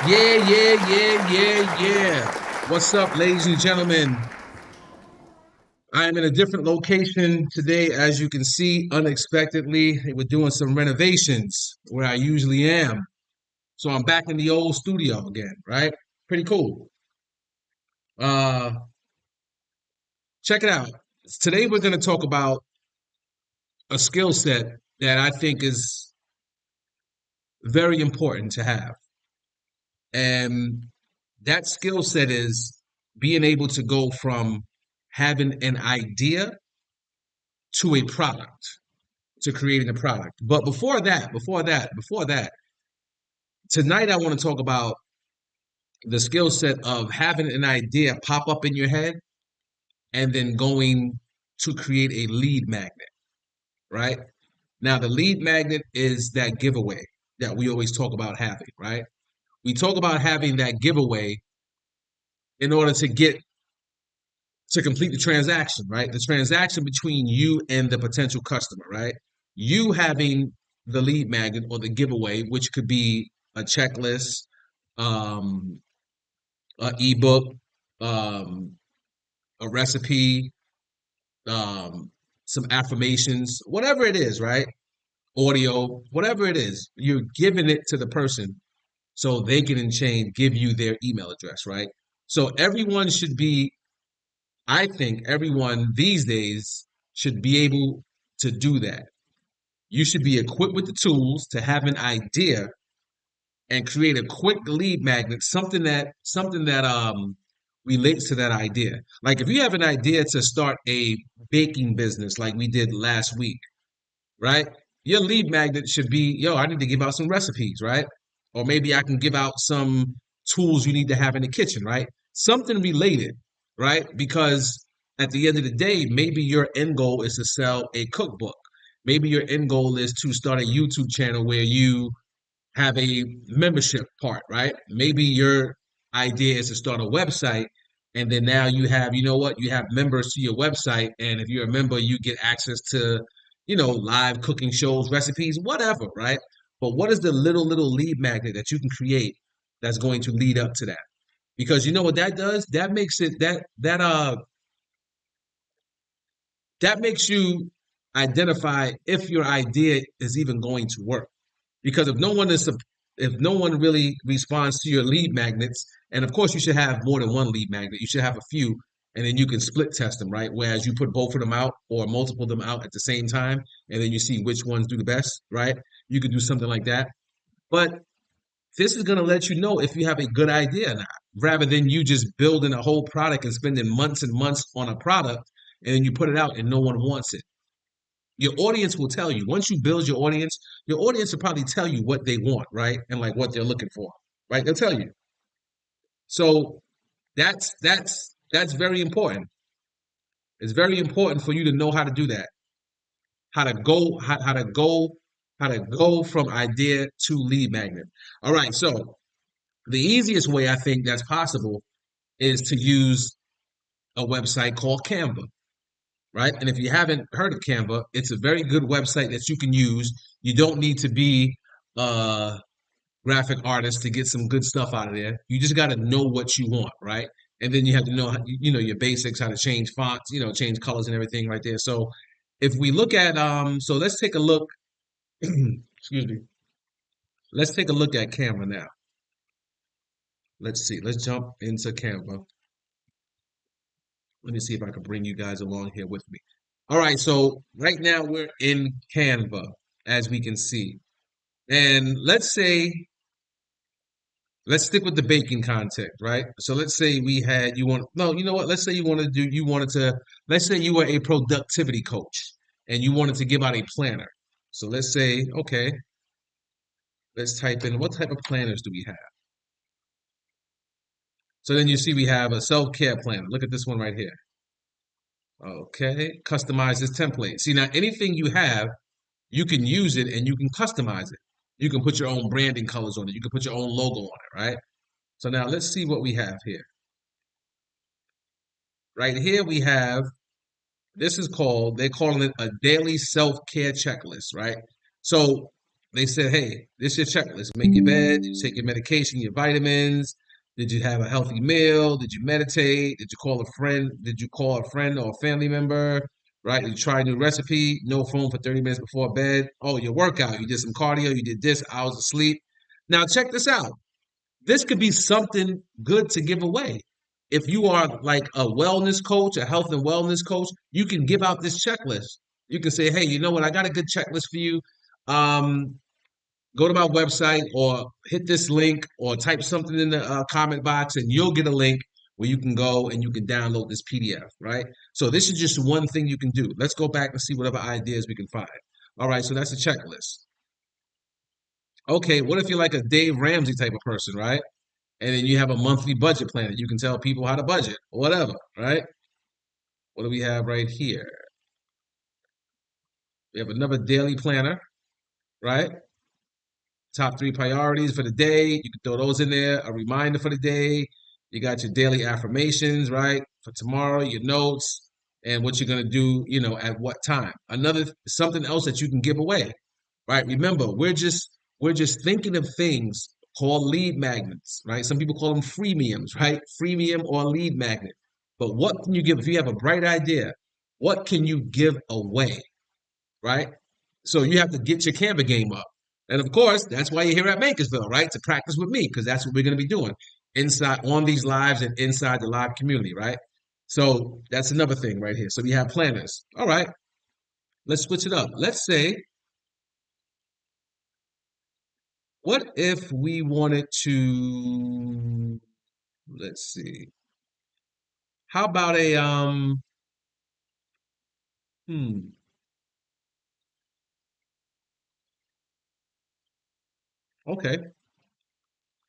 Yeah. What's up, ladies and gentlemen? I am in a different location today, as you can see, unexpectedly. They were doing some renovations where I usually am. So I'm back in the old studio again, right? Pretty cool. Uh, Check it out. Today we're going to talk about a skill set that I think is very important to have. And that skill set is being able to go from having an idea to a product, to creating a product. But before that, tonight I want to talk about the skill set of having an idea pop up in your head and then going to create a lead magnet, right? Now, the lead magnet is that giveaway that we always talk about having, right? We talk about having that giveaway in order to complete the transaction, right? The transaction between you and the potential customer, right? You having the lead magnet or the giveaway, which could be a checklist, um, an ebook, um, a recipe, um, some affirmations, whatever it is, right? Audio, whatever it is, you're giving it to the person so they can in chain give you their email address, right? So everyone should be I think everyone these days should be able to do that. You should be equipped with the tools to have an idea and create a quick lead magnet, something that relates to that idea. Like if you have an idea to start a baking business like we did last week, right? Your lead magnet should be, yo, I need to give out some recipes, right? Or maybe I can give out some tools you need to have in the kitchen, right? Something related, right? Because at the end of the day, maybe your end goal is to sell a cookbook. Maybe your end goal is to start a YouTube channel where you have a membership part, right? Maybe your idea is to start a website and then now you have, you know what, you have members to your website. And if you're a member, you get access to, live cooking shows, recipes, whatever, right? But what is the little lead magnet that you can create that's going to lead up to that? Because you know what that does? That makes you identify if your idea is even going to work. Because if no one really responds to your lead magnets, and of course you should have more than one lead magnet, you should have a few, and then you can split test them, right? Whereas you put both of them out or multiple of them out at the same time, and then you see which ones do the best, right? You could do something like that. But this is going to let you know if you have a good idea or not, rather than you just building a whole product and spending months and months on a product, and then you put it out and no one wants it. Your audience will tell you. Once you build your audience will probably tell you what they want, right? And like what they're looking for, right? They'll tell you. So that's very important. It's very important for you to know how to do that. How to go from idea to lead magnet. All right. So the easiest way I think that's possible is to use a website called Canva, right? And if you haven't heard of Canva, it's a very good website that you can use. You don't need to be a graphic artist to get some good stuff out of there. You just got to know what you want, right? And then you have to know, your basics, how to change fonts, change colors and everything right there. So if we look at, so let's take a look. Excuse me. Let's take a look at Canva now. Let's see. Let's jump into Canva. Let me see if I can bring you guys along here with me. All right, so right now we're in Canva, as we can see. And let's stick with the baking content, right? So let's say we had you want no, you know what? Let's say you wanted to let's say you were a productivity coach and you wanted to give out a planner. So let's say, okay, let's type in what type of planners do we have? So then you see we have a self-care planner. Look at this one right here. Okay, customize this template. See now anything you have, you can use it and you can customize it. You can put your own branding colors on it. You can put your own logo on it, right? So now let's see what we have here. Right here we have they're calling it a daily self-care checklist, right? So they said, hey, this is your checklist. Make your bed. Did you take your medication, your vitamins? Did you have a healthy meal? Did you meditate? Did you call a friend? Did you call a friend or a family member? Right? Did you try a new recipe? No phone for 30 minutes before bed. Oh, your workout. You did some cardio. You did this, hours of sleep. Now, check this out. This could be something good to give away. If you are like a wellness coach, a health and wellness coach, you can give out this checklist. You can say, hey, you know what? I got a good checklist for you. Um, Go to my website or hit this link or type something in the comment box and you'll get a link where you can go and you can download this PDF, right? So this is just one thing you can do. Let's go back and see whatever ideas we can find. All right, so that's a checklist. Okay, what if you're like a Dave Ramsey type of person, right? And then you have a monthly budget plan that you can tell people how to budget or whatever, right? What do we have right here? We have another daily planner, right? Top three priorities for the day. You can throw those in there. A reminder for the day. You got your daily affirmations, right? For tomorrow, your notes, and what you're gonna do, at what time. Another something else that you can give away, right? Remember, we're just thinking of things called lead magnets, right? Some people call them freemiums, right? Freemium or lead magnet. But what can you give if you have a bright idea? What can you give away, right? So you have to get your Canva game up. And of course, that's why you're here at Makersville, right? To practice with me, because that's what we're going to be doing inside on these lives and inside the live community, right? So that's another thing right here. So we have planners. All right, let's switch it up. Let's say, what if we wanted to, let's see, how about hmm, okay,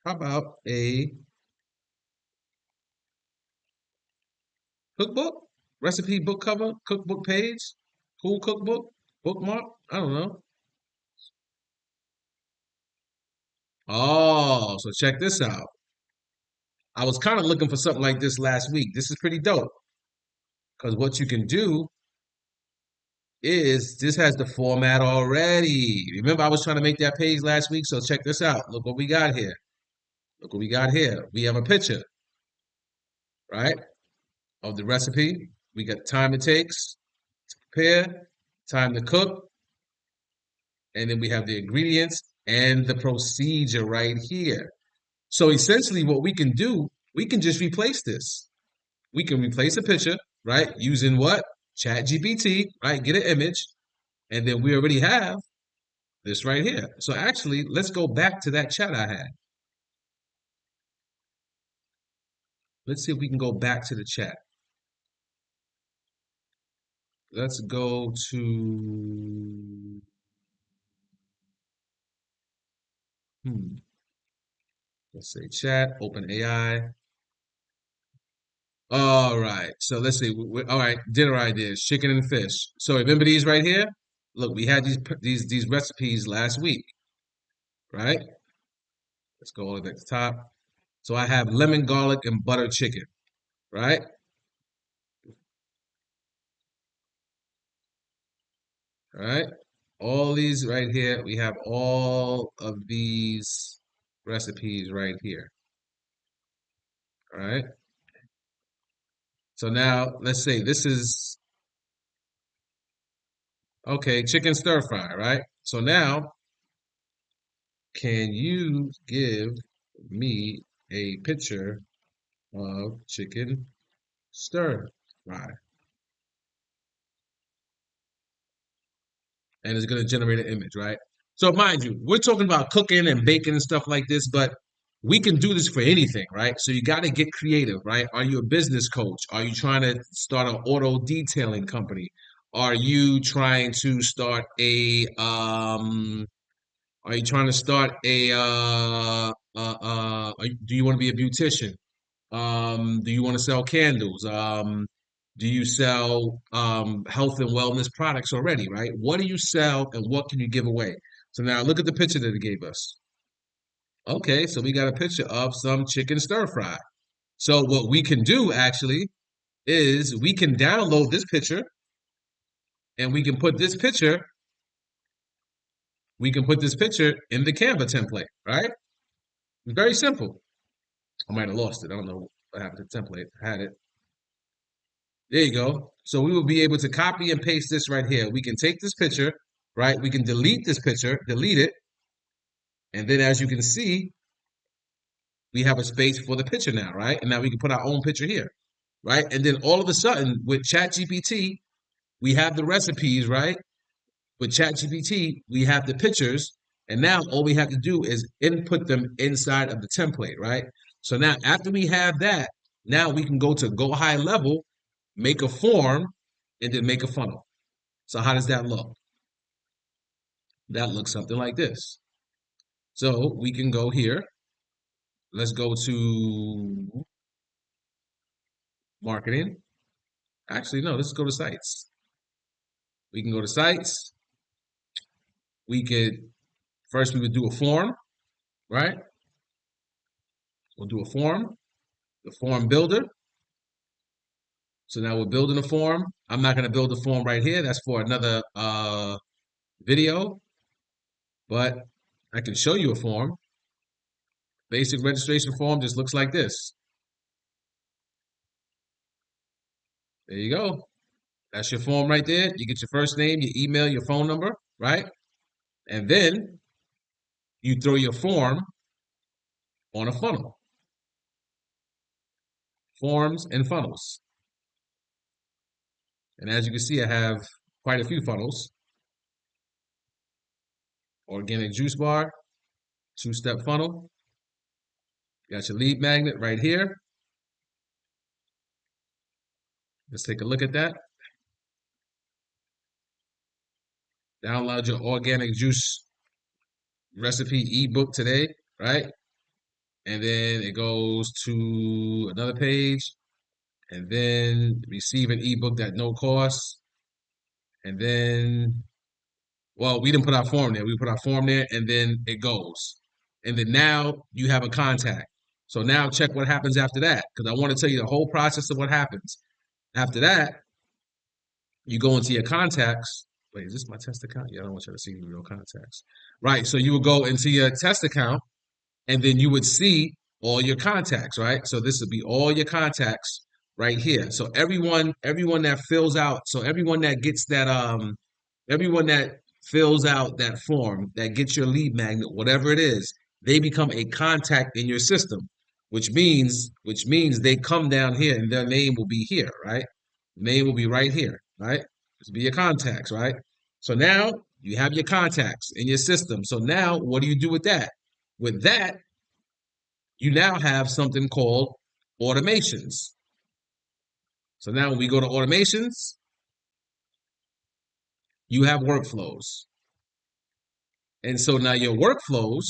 how about a cookbook, recipe book cover, cookbook page, cool cookbook, bookmark? I don't know. Oh, so check this out. I was kind of looking for something like this last week. This is pretty dope because what you can do is this has the format already. Remember, I was trying to make that page last week, so check this out. Look what we got here. Look what we got here. We have a picture, right, of the recipe. We got time it takes to prepare, time to cook, and then we have the ingredients and the procedure right here. So essentially, what we can do, we can just replace this. We can replace a picture, right? Using what? Chat GPT, right? Get an image, and then we already have this right here. So actually, let's go back to that chat I had. Let's see if we can go back to the chat. Let's go to, let's say chat, open AI. All right. So let's see. All right. Dinner ideas, chicken and fish. So remember these right here? Look, we had these recipes last week, right? Let's go all the way back to the top. So I have lemon, garlic, and butter chicken, right? All right. All these right here. We have all of these recipes right here. All right. So now let's say this is okay, chicken stir fry, right? So now can you give me a picture of chicken stir fry? And it's going to generate an image, right? So mind you, we're talking about cooking and baking and stuff like this, but we can do this for anything, right? So you got to get creative, right? Are you a business coach? Are you trying to start an auto detailing company? Are you trying to start a are you trying to start a do you want to be a beautician? Do you want to sell candles? Do you sell health and wellness products already, right? What do you sell and what can you give away? So now look at the picture that it gave us. Okay, so we got a picture of some chicken stir fry. So what we can do actually is we can download this picture and we can put this picture we can put this picture in the Canva template, right? It's very simple. I might have lost it. I don't know what happened to the template. I had it. There you go. So we will be able to copy and paste this right here. We can take this picture, right? We can delete this picture, delete it. And then as you can see, we have a space for the picture now, right? And now we can put our own picture here, right? And then all of a sudden with ChatGPT, we have the recipes, right? With ChatGPT, we have the pictures. And now all we have to do is input them inside of the template, right? So now after we have that, now we can go to Go High Level, make a form, and then make a funnel. So how does that look? That looks something like this. So we can go here. Let's go to marketing. Actually, no, let's go to sites. We can go to sites. We could, first we would do a form, right? We'll do a form, the form builder. So now we're building a form. I'm not going to build a form right here. That's for another video, but I can show you a form. Basic registration form just looks like this. There you go. That's your form right there. You get your first name, your email, your phone number, right? And then you throw your form on a funnel. Forms and funnels. And as you can see, I have quite a few funnels. Organic juice bar, two-step funnel. Got your lead magnet right here. Let's take a look at that. Download your organic juice recipe ebook today, right? And then it goes to another page, and then receive an ebook at no cost. And then, well, we didn't put our form there. We put our form there, and then it goes. And then now you have a contact. So now check what happens after that, because I want to tell you the whole process of what happens. After that, you go into your contacts. Wait, is this my test account? Yeah, I don't want you to see real contacts. Right, so you would go into your test account, and then you would see all your contacts, right? So this would be all your contacts right here. So everyone that fills out, so everyone that gets that, everyone that fills out that form, that gets your lead magnet, whatever it is, they become a contact in your system, which means they come down here and their name will be here, right? Name will be right here, right? This will be your contacts, right? So now you have your contacts in your system. So now what do you do with that? With that, you now have something called automations. So now when we go to automations, you have workflows. And so now your workflows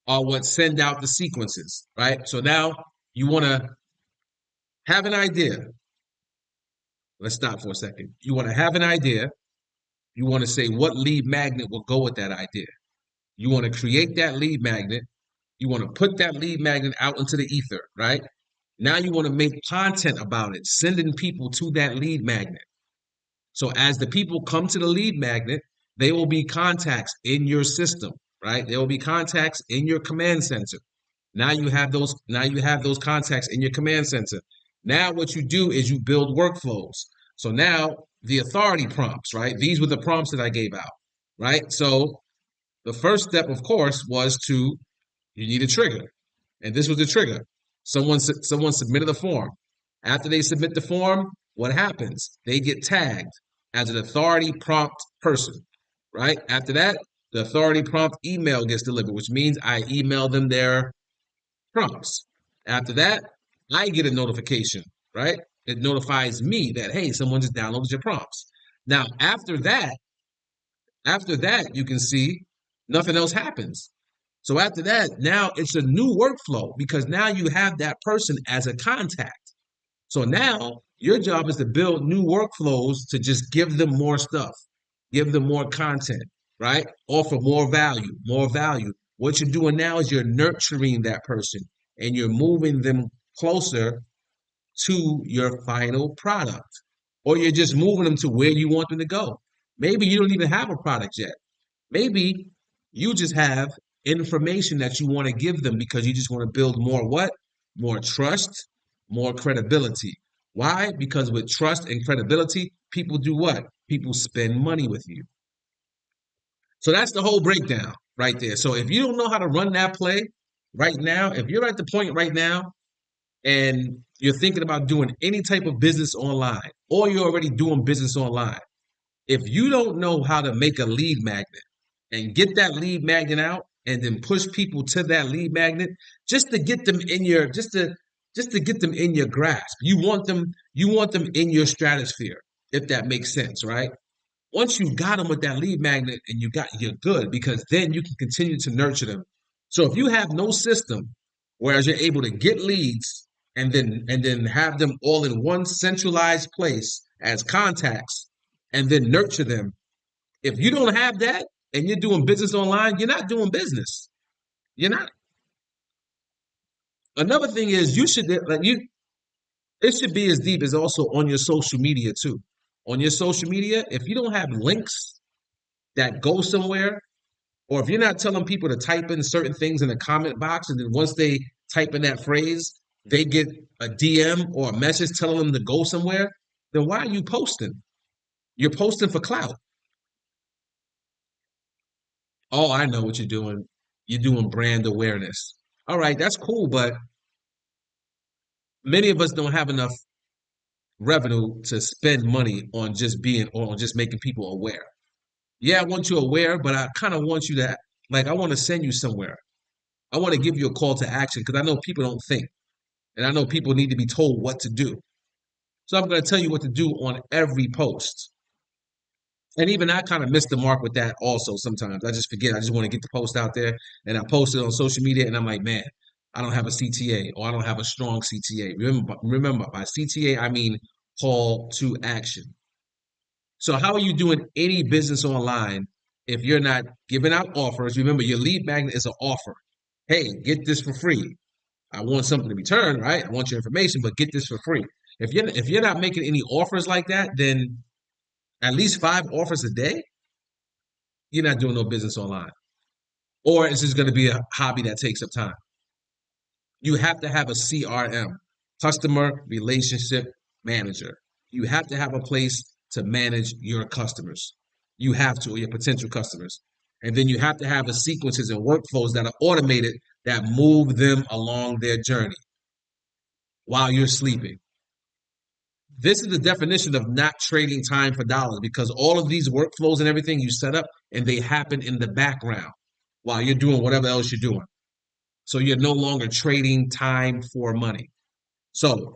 are what send out the sequences, right? So now you want to have an idea. Let's stop for a second. You want to have an idea. You want to say what lead magnet will go with that idea. You want to create that lead magnet. You want to put that lead magnet out into the ether, right? Now you want to make content about it, sending people to that lead magnet. So as the people come to the lead magnet, they will be contacts in your system, right? There will be contacts in your command center. Now you have those contacts in your command center. Now what you do is you build workflows. So now the authority prompts, right? These were the prompts that I gave out, right? So the first step, of course, was you need a trigger. And this was the trigger. Someone submitted a form. After they submit the form, what happens? They get tagged as an authority prompt person, right? After that, the authority prompt email gets delivered, which means I email them their prompts. After that, I get a notification, right? It notifies me that, hey, someone just downloaded your prompts. Now, after that, you can see nothing else happens. So after that, now it's a new workflow because now you have that person as a contact. So now your job is to build new workflows to just give them more stuff, give them more content, right? Offer more value, more value. What you're doing now is you're nurturing that person and you're moving them closer to your final product, or you're just moving them to where you want them to go. Maybe you don't even have a product yet. Maybe you just have information that you want to give them because you just want to build more what? More trust, more credibility. Why? Because with trust and credibility, people do what? People spend money with you. So that's the whole breakdown right there. So if you don't know how to run that play right now, if you're at the point right now and you're thinking about doing any type of business online, or you're already doing business online, if you don't know how to make a lead magnet and get that lead magnet out and then push people to that lead magnet just to get them in your just to get them in your grasp. You want them in your stratosphere, if that makes sense, right? Once you've got them with that lead magnet and you're good, because then you can continue to nurture them. So if you have no system, whereas you're able to get leads and then have them all in one centralized place as contacts and then nurture them. If you don't have that and you're doing business online, you're not doing business. You're not. Another thing is you should like you it should be as deep as also on your social media too. On your social media, if you don't have links that go somewhere, or if you're not telling people to type in certain things in the comment box, and then once they type in that phrase, they get a DM or a message telling them to go somewhere, then why are you posting? You're posting for clout. Oh, I know what you're doing. You're doing brand awareness. All right, that's cool, but many of us don't have enough revenue to spend money on just being or on just making people aware. Yeah, I want you aware, but I kind of want you to like I want to send you somewhere. I want to give you a call to action because I know people don't think, and I know people need to be told what to do. So I'm going to tell you what to do on every post. And even I kind of miss the mark with that also sometimes. I just forget. I just want to get the post out there and I post it on social media and I'm like, man, I don't have a CTA or I don't have a strong CTA. Remember, by CTA, I mean call to action. So how are you doing any business online if you're not giving out offers? Remember, your lead magnet is an offer. Hey, get this for free. I want something to return, right? I want your information, but get this for free. If you're not making any offers like that, then at least 5 offers a day, you're not doing no business online. Or it's just going to be a hobby that takes up time. You have to have a CRM, customer relationship manager. You have to have a place to manage your customers. You have to, or your potential customers. And then you have to have the sequences and workflows that are automated that move them along their journey while you're sleeping. This is the definition of not trading time for dollars because all of these workflows and everything you set up and they happen in the background while you're doing whatever else you're doing. So you're no longer trading time for money. So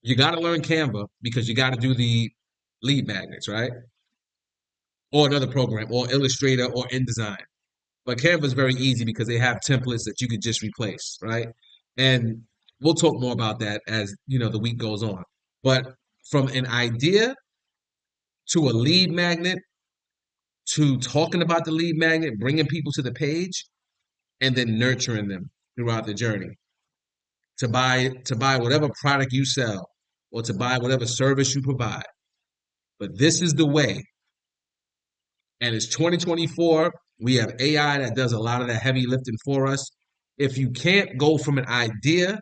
you got to learn Canva because you got to do the lead magnets, right? Or another program, or Illustrator, or InDesign. But Canva is very easy because they have templates that you could just replace, right? And we'll talk more about that as the week goes on. But from an idea to a lead magnet to talking about the lead magnet, bringing people to the page, and then nurturing them throughout the journey to buy whatever product you sell or to buy whatever service you provide. But this is the way. And it's 2024. We have AI that does a lot of the heavy lifting for us. If you can't go from an idea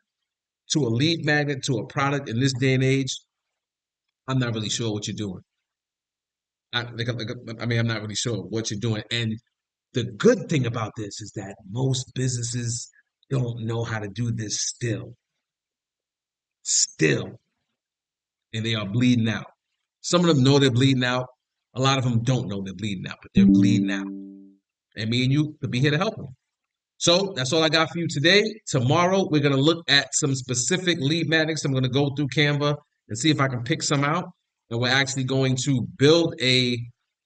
to a lead magnet to a product in this day and age, I'm not really sure what you're doing. I'm not really sure what you're doing. And the good thing about this is that most businesses don't know how to do this still, and they are bleeding out. Some of them know they're bleeding out. A lot of them don't know they're bleeding out, but they're bleeding out. And me and you could be here to help them. So that's all I got for you today. Tomorrow, we're going to look at some specific lead magnets. I'm going to go through Canva and see if I can pick some out. And we're actually going to build a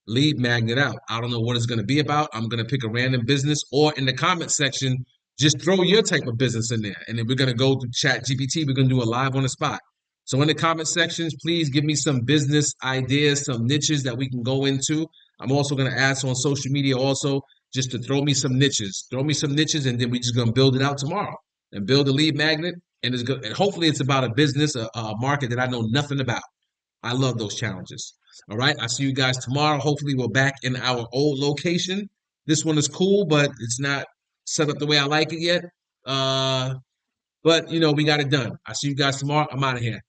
lead magnet out. I don't know what it's going to be about. I'm going to pick a random business, or in the comment section, just throw your type of business in there. And then we're going to go through ChatGPT. We're going to do a live on the spot. So in the comment sections, please give me some business ideas, some niches that we can go into. I'm also going to ask on social media also just to throw me some niches. Throw me some niches, and then we're just going to build it out tomorrow and build a lead magnet and it's good. And hopefully, it's about a business, a market that I know nothing about. I love those challenges. All right. I see you guys tomorrow. Hopefully, we're back in our old location. This one is cool, but it's not set up the way I like it yet. But we got it done. I see you guys tomorrow. I'm out of here.